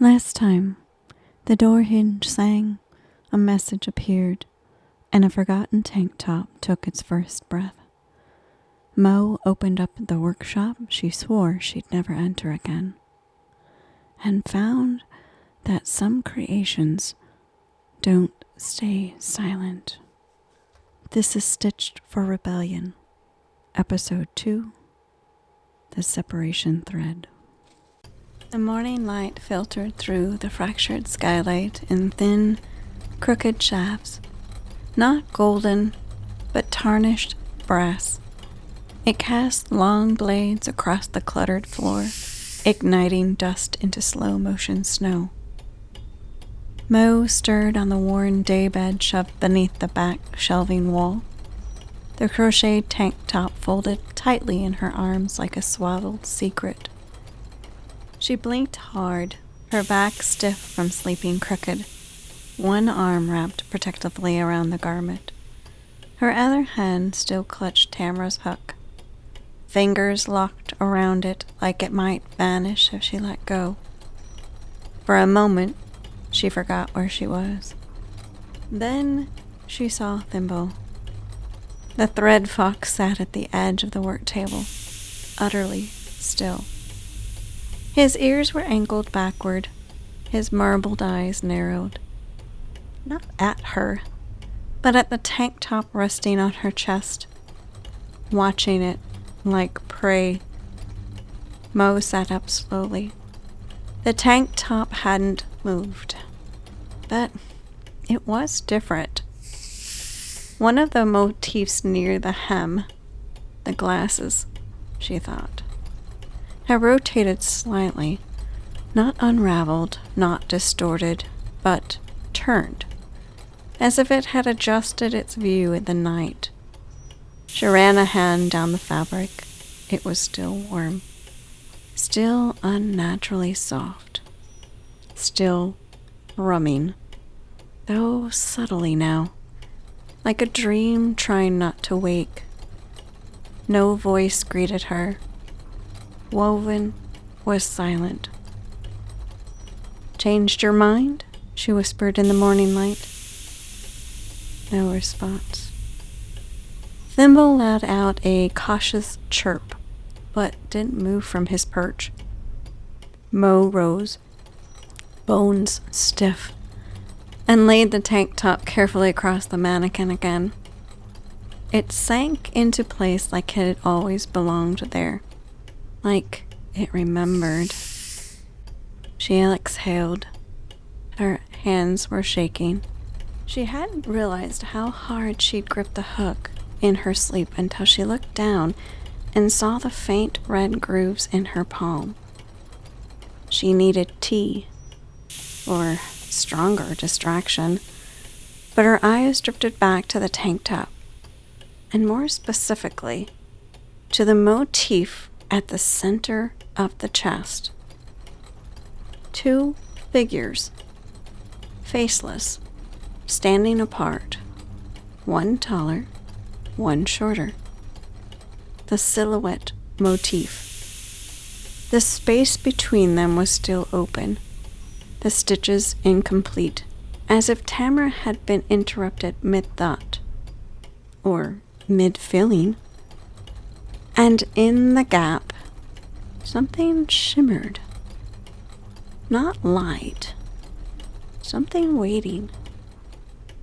Last time, the door hinge sang, a message appeared, and a forgotten tank top took its first breath. Mo opened up the workshop she swore she'd never enter again, and found that some creations don't stay silent. This is Stitched for Rebellion, Episode 2, The Separation Thread. The morning light filtered through the fractured skylight in thin, crooked shafts, not golden, but tarnished brass. It cast long blades across the cluttered floor, igniting dust into slow-motion snow. Mo stirred on the worn daybed shoved beneath the back shelving wall. The crocheted tank top folded tightly in her arms like a swaddled secret. She blinked hard, her back stiff from sleeping crooked, one arm wrapped protectively around the garment. Her other hand still clutched Tamara's hook, fingers locked around it like it might vanish if she let go. For a moment, she forgot where she was. Then she saw Thimble. The thread fox sat at the edge of the work table, utterly still. His ears were angled backward, his marbled eyes narrowed. Not at her, but at the tank top resting on her chest, watching it like prey. Mo sat up slowly. The tank top hadn't moved, but it was different. One of the motifs near the hem, the glasses, she thought, had rotated slightly, not unraveled, not distorted, but turned, as if it had adjusted its view in the night. She ran a hand down the fabric. It was still warm, still unnaturally soft, still rumming, though subtly now, like a dream trying not to wake. No voice greeted her. Woven was silent. "Changed your mind?" she whispered in the morning light. No response. Thimble let out a cautious chirp, but didn't move from his perch. Mo rose, bones stiff, and laid the tank top carefully across the mannequin again. It sank into place like it had always belonged there, like it remembered. She exhaled. Her hands were shaking. She hadn't realized how hard she'd gripped the hook in her sleep until she looked down and saw the faint red grooves in her palm. She needed tea, or stronger distraction, but her eyes drifted back to the tank top, and more specifically, to the motif at the center of the chest. Two figures, faceless, standing apart, one taller, one shorter. The silhouette motif. The space between them was still open, the stitches incomplete, as if Tamara had been interrupted mid-thought, or mid-filling. And in the gap, something shimmered. Not light. Something waiting.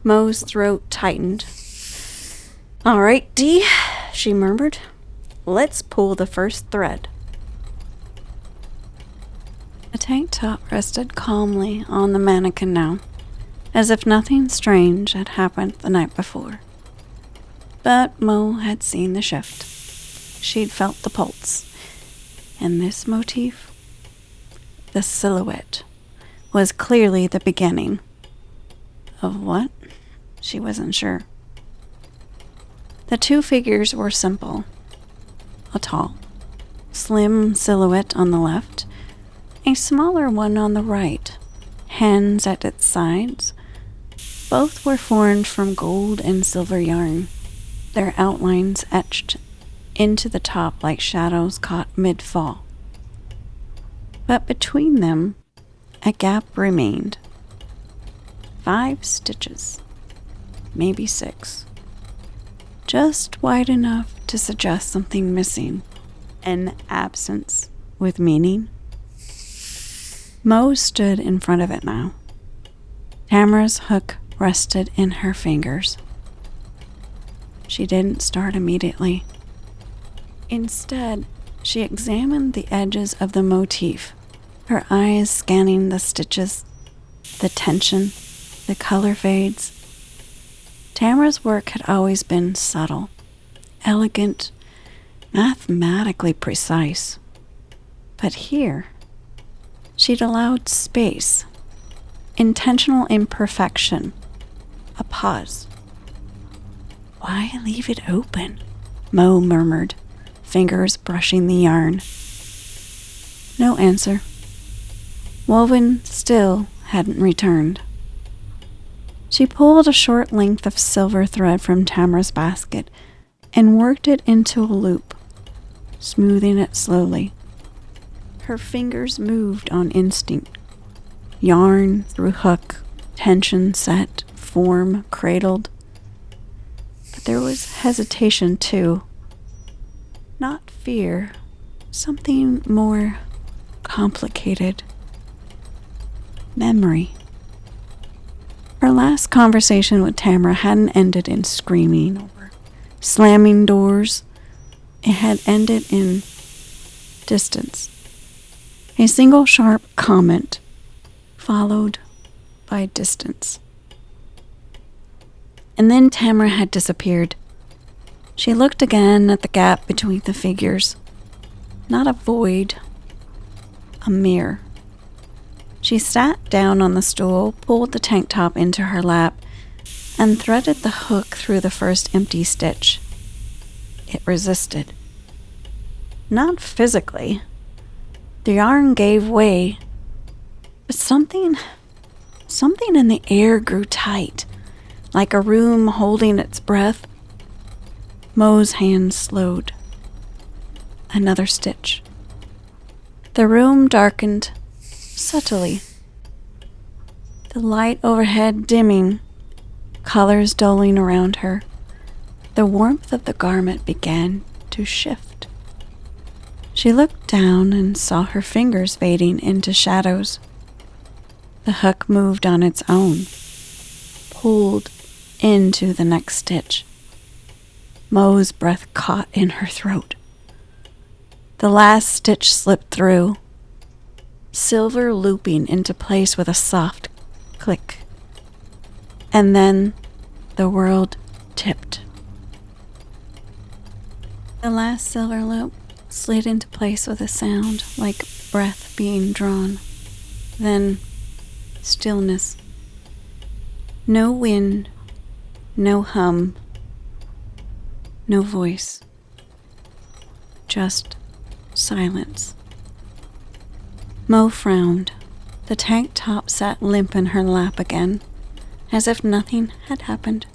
Mo's throat tightened. "All right, Dee," she murmured. "Let's pull the first thread." The tank top rested calmly on the mannequin now, as if nothing strange had happened the night before. But Mo had seen the shift. She'd felt the pulse. And this motif, the silhouette, was clearly the beginning. Of what? She wasn't sure. The two figures were simple. A tall, slim silhouette on the left, a smaller one on the right, hands at its sides. Both were formed from gold and silver yarn, their outlines etched into the top like shadows caught mid-fall. But between them, A gap remained. 5 stitches, maybe 6. Just wide enough to suggest something missing, an absence with meaning. Mo stood in front of it now. Tamara's hook rested in her fingers. She didn't start immediately. Instead, she examined the edges of the motif, her eyes scanning the stitches, the tension, the color fades. Tamara's work had always been subtle, elegant, mathematically precise. But here, she'd allowed space, intentional imperfection, a pause. "Why leave it open?" Mo murmured, fingers brushing the yarn. No answer. Woven still hadn't returned. She pulled a short length of silver thread from Tamara's basket and worked it into a loop, smoothing it slowly. Her fingers moved on instinct. Yarn through hook, tension set, form cradled. But there was hesitation too. Not fear, something more complicated. Memory. Her last conversation with Tamara hadn't ended in screaming or slamming doors. It had ended in distance. A single sharp comment, followed by distance. And then Tamara had disappeared. She looked again at the gap between the figures. Not a void, a mirror. She sat down on the stool, pulled the tank top into her lap, and threaded the hook through the first empty stitch. It resisted. Not physically. The yarn gave way, but something in the air grew tight, like a room holding its breath. Mo's hand slowed. Another stitch. The room darkened subtly. The light overhead dimming, colors dulling around her. The warmth of the garment began to shift. She looked down and saw her fingers fading into shadows. The hook moved on its own, pulled into the next stitch. Mo's breath caught in her throat. The last stitch slipped through, silver looping into place with a soft click. And then the world tipped. The last silver loop slid into place with a sound like breath being drawn. Then stillness. No wind, no hum, no voice. Just silence. Mo frowned. The tank top sat limp in her lap again, as if nothing had happened,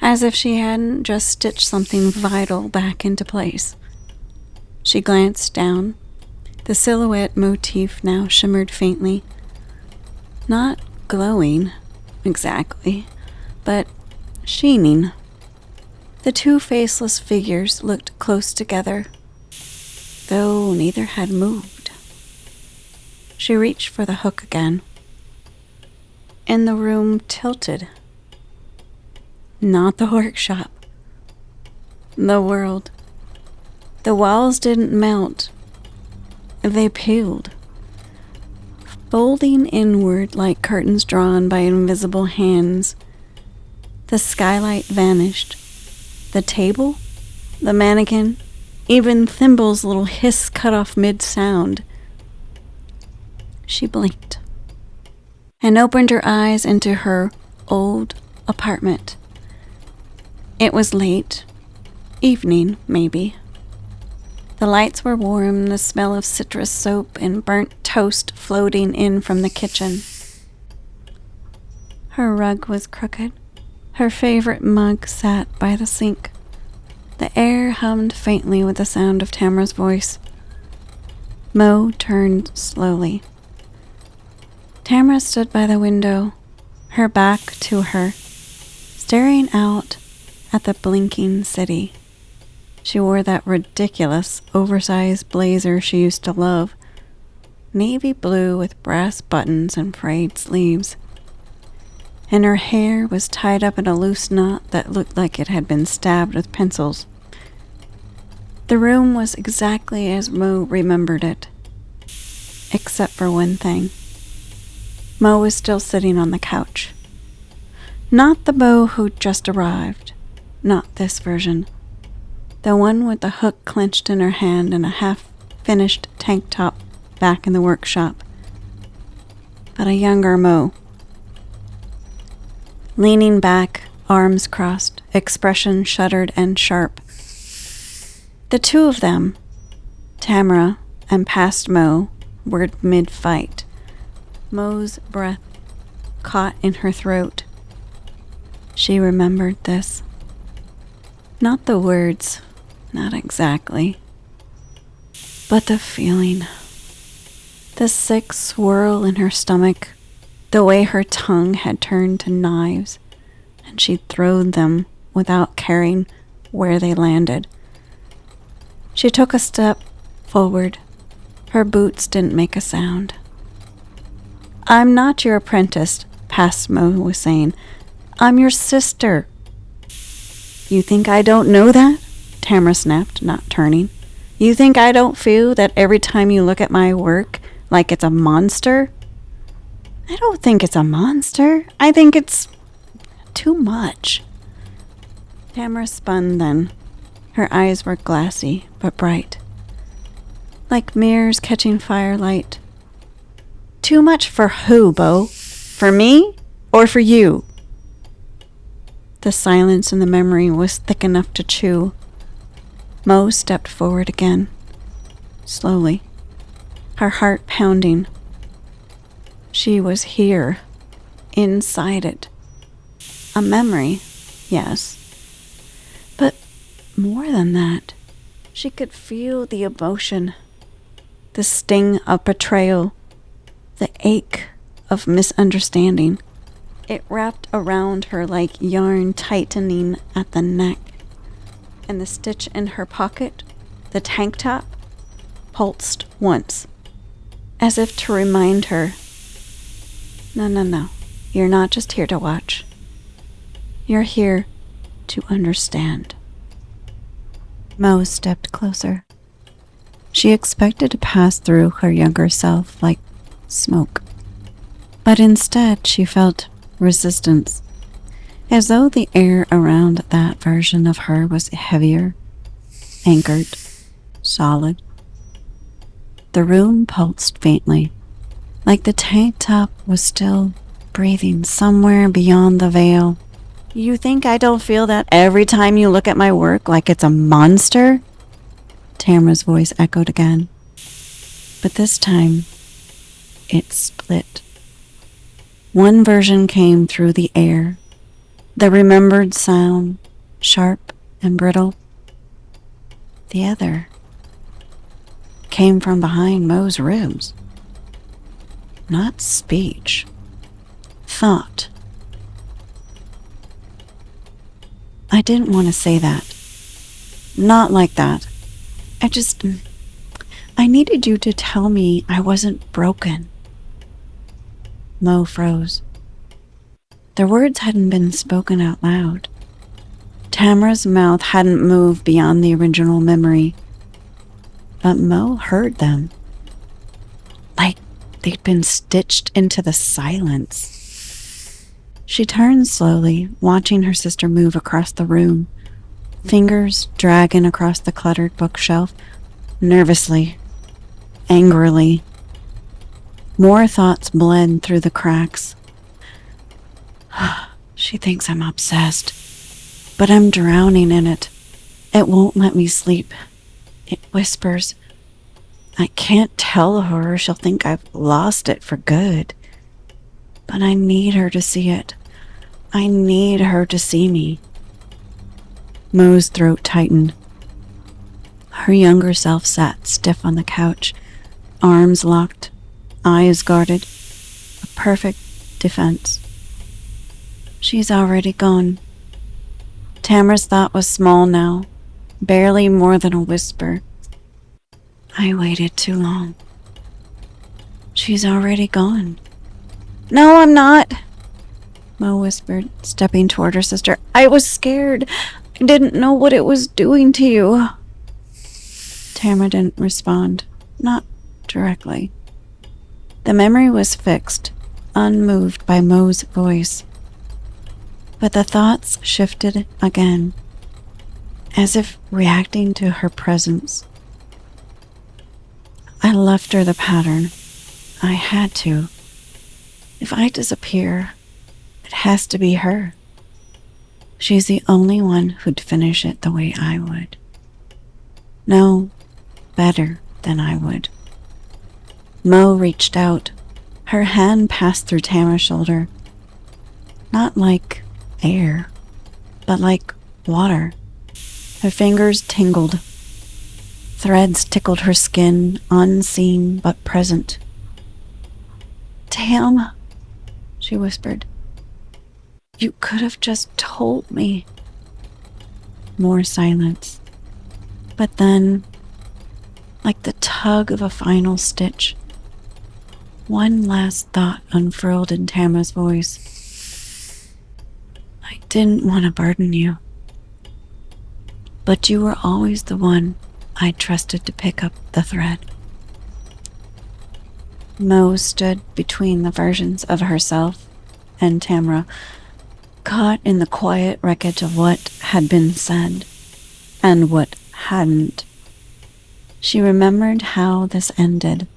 as if she hadn't just stitched something vital back into place. She glanced down. The silhouette motif now shimmered faintly. Not glowing, exactly, but sheening. The two faceless figures looked close together, though neither had moved. She reached for the hook again, and the room tilted. Not the workshop. The world. The walls didn't melt. They peeled, folding inward like curtains drawn by invisible hands. The skylight vanished. The table, the mannequin, even Thimble's little hiss cut off mid-sound. She blinked and opened her eyes into her old apartment. It was late, evening maybe. The lights were warm, the smell of citrus soap and burnt toast floating in from the kitchen. Her rug was crooked. Her favorite mug sat by the sink. The air hummed faintly with the sound of Tamara's voice. Mo turned slowly. Tamara stood by the window, her back to her, staring out at the blinking city. She wore that ridiculous, oversized blazer she used to love, navy blue with brass buttons and frayed sleeves. And her hair was tied up in a loose knot that looked like it had been stabbed with pencils. The room was exactly as Mo remembered it, except for one thing. Mo was still sitting on the couch. Not the Mo who'd just arrived, not this version. The one with the hook clenched in her hand and a half-finished tank top back in the workshop. But a younger Mo. Leaning back, arms crossed, expression shuttered and sharp. The two of them, Tamara and past Mo, were mid-fight. Mo's breath caught in her throat. She remembered this. Not the words, not exactly, but the feeling. The sick swirl in her stomach, the way her tongue had turned to knives, and she'd thrown them without caring where they landed. She took a step forward. Her boots didn't make a sound. "I'm not your apprentice," past Mo was saying. "I'm your sister." "You think I don't know that?" Tamara snapped, not turning. "You think I don't feel that every time you look at my work like it's a monster?" "I don't think it's a monster. I think it's too much." Tamara spun then. Her eyes were glassy but bright, like mirrors catching firelight. "Too much for who, Bo? For me or for you?" The silence in the memory was thick enough to chew. Mo stepped forward again, slowly, her heart pounding. She was here, inside it. A memory, yes. But more than that, she could feel the emotion, the sting of betrayal, the ache of misunderstanding. It wrapped around her like yarn tightening at the neck, and the stitch in her pocket, the tank top, pulsed once, as if to remind her, No, you're not just here to watch. You're here to understand. Mo stepped closer. She expected to pass through her younger self like smoke, but instead she felt resistance, as though the air around that version of her was heavier, anchored, solid. The room pulsed faintly, like the tank top was still breathing somewhere beyond the veil. "You think I don't feel that every time you look at my work like it's a monster?" Tamara's voice echoed again, but this time it split. One version came through the air, the remembered sound, sharp and brittle. The other came from behind Mo's ribs. Not speech, thought. "I didn't want to say that. Not like that. I needed you to tell me I wasn't broken." Mo froze. The words hadn't been spoken out loud. Tamara's mouth hadn't moved beyond the original memory, but Mo heard them, like they'd been stitched into the silence. She turned slowly, watching her sister move across the room, fingers dragging across the cluttered bookshelf, nervously, angrily. More thoughts bled through the cracks. She thinks I'm obsessed, but I'm drowning in it. It won't let me sleep. It whispers. I can't tell her or she'll think I've lost it for good. But I need her to see it. I need her to see me. Mo's throat tightened. Her younger self sat stiff on the couch, arms locked, eyes guarded, a perfect defense. She's already gone. Tamara's thought was small now, barely more than a whisper. I waited too long. She's already gone. No, I'm not, Mo whispered, stepping toward her sister. I was scared. I didn't know what it was doing to you. Tamara didn't respond, not directly. The memory was fixed, unmoved by Mo's voice. But the thoughts shifted again, as if reacting to her presence. I left her the pattern. I had to. If I disappear, it has to be her. She's the only one who'd finish it the way I would. No, better than I would. Mo reached out. Her hand passed through Tamara's shoulder. Not like air, but like water. Her fingers tingled. Threads tickled her skin, unseen but present. Tam, she whispered. You could have just told me. More silence. But then, like the tug of a final stitch, one last thought unfurled in Tamara's voice. I didn't want to burden you, but you were always the one I trusted to pick up the thread. Mo stood between the versions of herself and Tamara, caught in the quiet wreckage of what had been said and what hadn't. She remembered how this ended.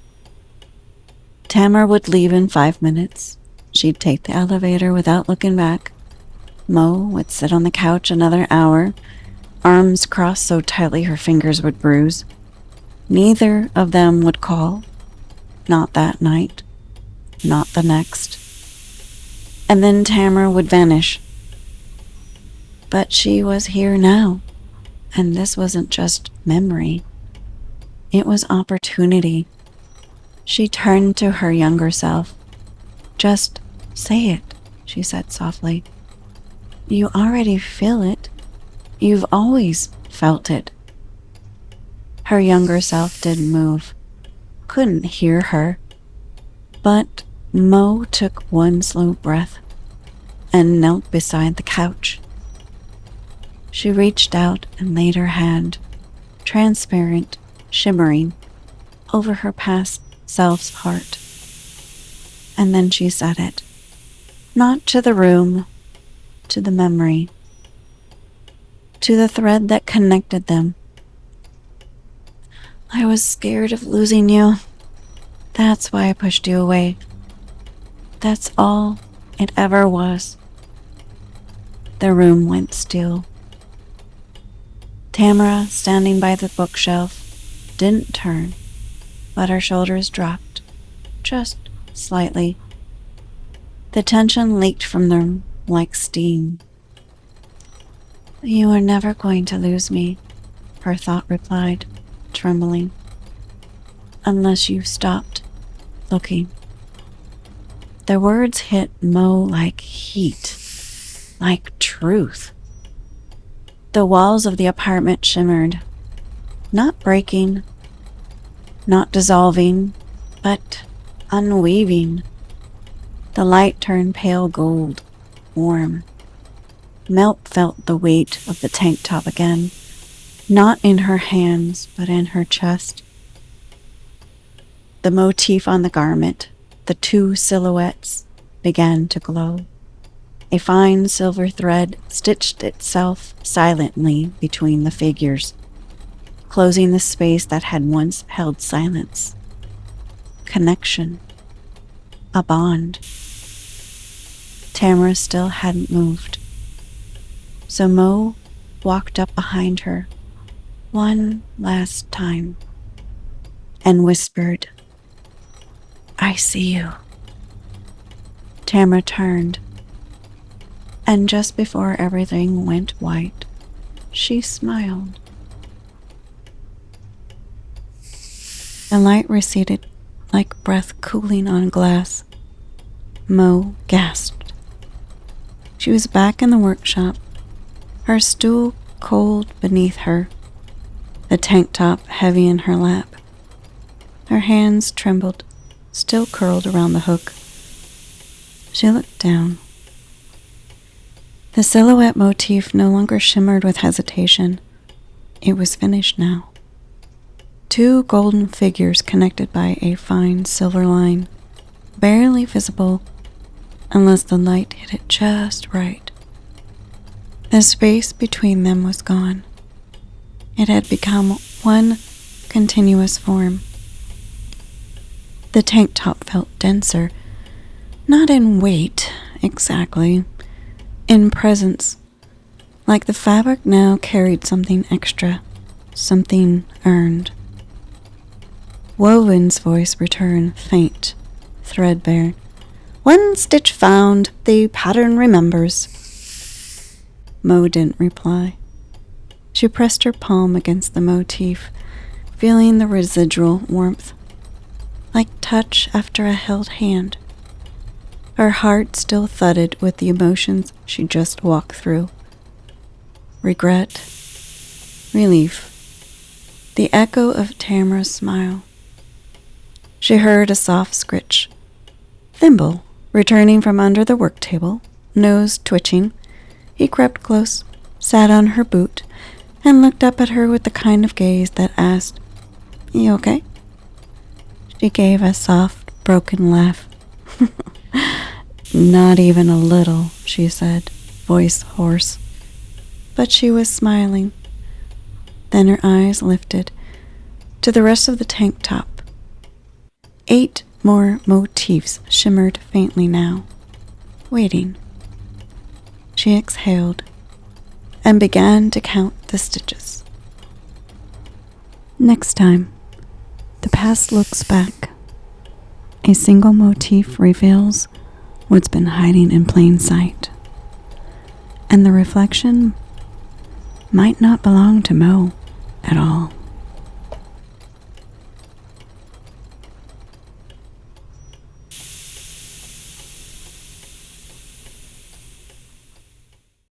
Tamara would leave in 5 minutes. She'd take the elevator without looking back. Mo would sit on the couch another hour, arms crossed so tightly her fingers would bruise. Neither of them would call. Not that night. Not the next. And then Tamara would vanish. But she was here now, and this wasn't just memory. It was opportunity. She turned to her younger self. Just say it, she said softly. You already feel it. You've always felt it. Her younger self didn't move. Couldn't hear her. But Mo took one slow breath and knelt beside the couch. She reached out and laid her hand, transparent, shimmering, over her past self's heart. And then she said it. Not to the room, to the memory, to the thread that connected them. I was scared of losing you. That's why I pushed you away. That's all it ever was. The room went still. Tamara, standing by the bookshelf, didn't turn, but her shoulders dropped, just slightly. The tension leaked from them like steam. You are never going to lose me, her thought replied, trembling. Unless you stopped looking. The words hit Mo like heat, like truth. The walls of the apartment shimmered, not breaking, not dissolving, but unweaving. The light turned pale gold, warm. Melt felt the weight of the tank top again, not in her hands, but in her chest. The motif on the garment, the two silhouettes, began to glow. A fine silver thread stitched itself silently between the figures, closing the space that had once held silence. Connection. A bond. Tamara still hadn't moved. So Mo walked up behind her one last time and whispered, I see you. Tamara turned, and just before everything went white, she smiled. The light receded like breath cooling on glass. Mo gasped. She was back in the workshop, her stool cold beneath her, the tank top heavy in her lap. Her hands trembled, still curled around the hook. She looked down. The silhouette motif no longer shimmered with hesitation. It was finished now. 2 golden figures connected by a fine silver line, barely visible unless the light hit it just right. The space between them was gone. It had become one continuous form. The tank top felt denser, not in weight exactly, in presence, like the fabric now carried something extra, something earned. Woven's voice returned, faint, threadbare. "One stitch found, the pattern remembers." Mo didn't reply. She pressed her palm against the motif, feeling the residual warmth, like touch after a held hand. Her heart still thudded with the emotions she just walked through. Regret, relief, the echo of Tamara's smile. She heard a soft scritch. Thimble, returning from under the work table, nose twitching, he crept close, sat on her boot, and looked up at her with the kind of gaze that asked, "You okay?" She gave a soft, broken laugh. "Not even a little," she said, voice hoarse. But she was smiling. Then her eyes lifted to the rest of the tank top. 8 more motifs shimmered faintly now, waiting. She exhaled and began to count the stitches. Next time, the past looks back. A single motif reveals what's been hiding in plain sight. And the reflection might not belong to Mo at all.